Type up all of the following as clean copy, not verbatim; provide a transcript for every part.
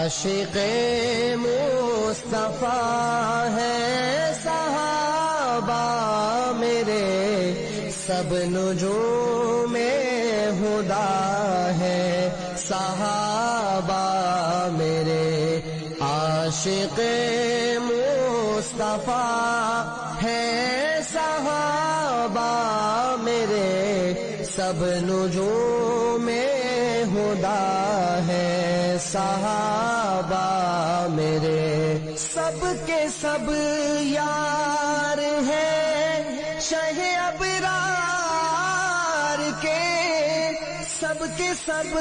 عاشق مصطفیٰ ہے صحابہ میرے، سب نجوم ہدا ہے صحابہ میرے، عاشق مصطفیٰ ہے صحابہ میرے، سب نجوم ہدا ہے صحابہ میرے، سب کے سب یار ہیں شہ ابرار کے، سب کے سب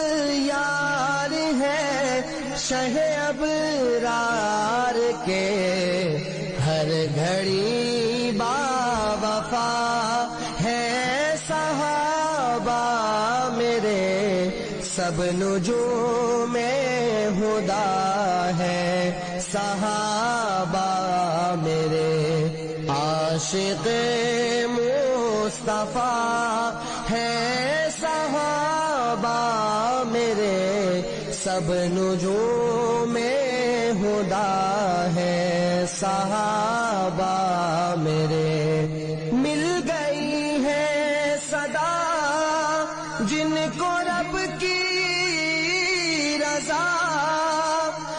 یار ہیں شہ ابرار کے، ہر گھڑی باوفا ہے صحابہ میرے، سب نجوم ہدا ہے صحابہ میرے، عاشق مصطفیٰ ہے صحابہ میرے، سب نجوم ہدا ہے صحابہ میرے، مل گئی ہے صدا جن کو رب کی رضا،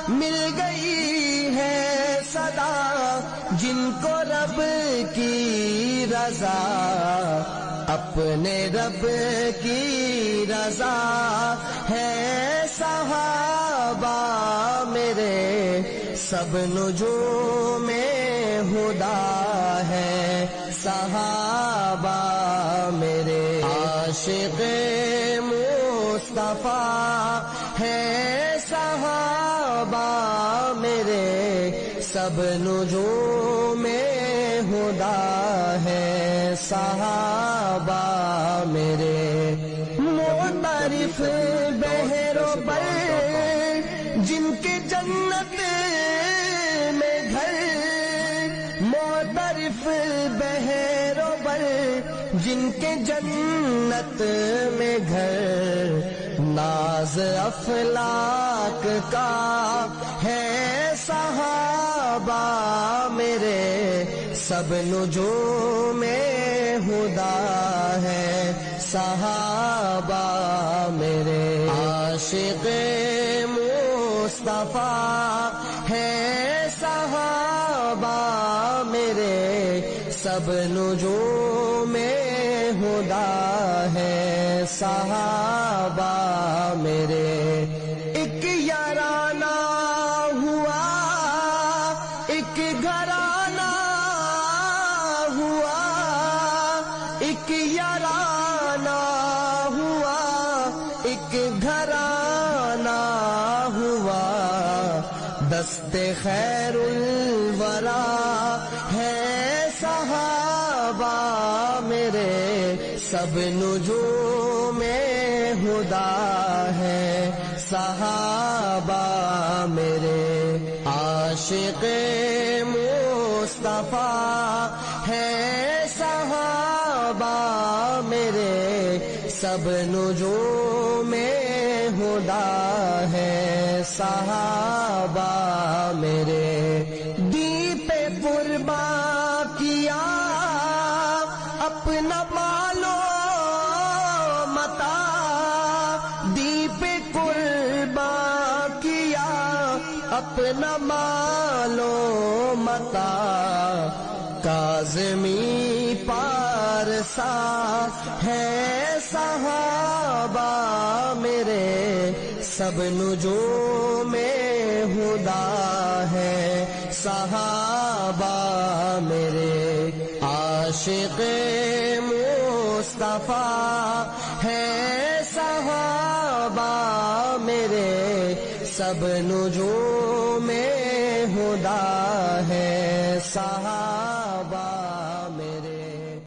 مل گئی ہے صدا جن کو رب کی رضا، اپنے رب کی رضا ہے صحابہ میرے، سب نجوم ہدا ہے صحابہ میرے، عاشق مصطفیٰ ہے صحابہ میرے، سب نجوم ہدا ہے صحابہ میرے، معترف بحر و بر جن کے جنت میں گھر، معترف بحر و بر جن کے جنت میں گھر، ناز افلاک کا ہے صحابہ میرے، سب نجوم ہدا ہے صحابہ میرے، عاشق مصطفیٰ ہے صحابہ میرے، سب نجوم ہدا ہے صحابہ میرے، ایک یارانہ ہوا ایک گھرانہ ہوا، ایک یارانہ ہوا ایک گھرانہ ہوا، دست خیر الورا ہے صحابہ میرے، سب نجوم ہدا ہے صحابہ میرے، عاشق مصطفیٰ ہے صحابہ میرے، سب نجوم ہدا ہے صحابہ میرے، دیپ قرباں کیا اپنا مالو متا، دیپ قرباں کیا اپنا مالو متا، کاظمی پارسا ہے صحابہ میرے، سب نجوم ہدا ہے صحابہ میرے، عاشق مصطفیٰ ہے صحابہ میرے، سب نجوم ہدا ہے صحابہ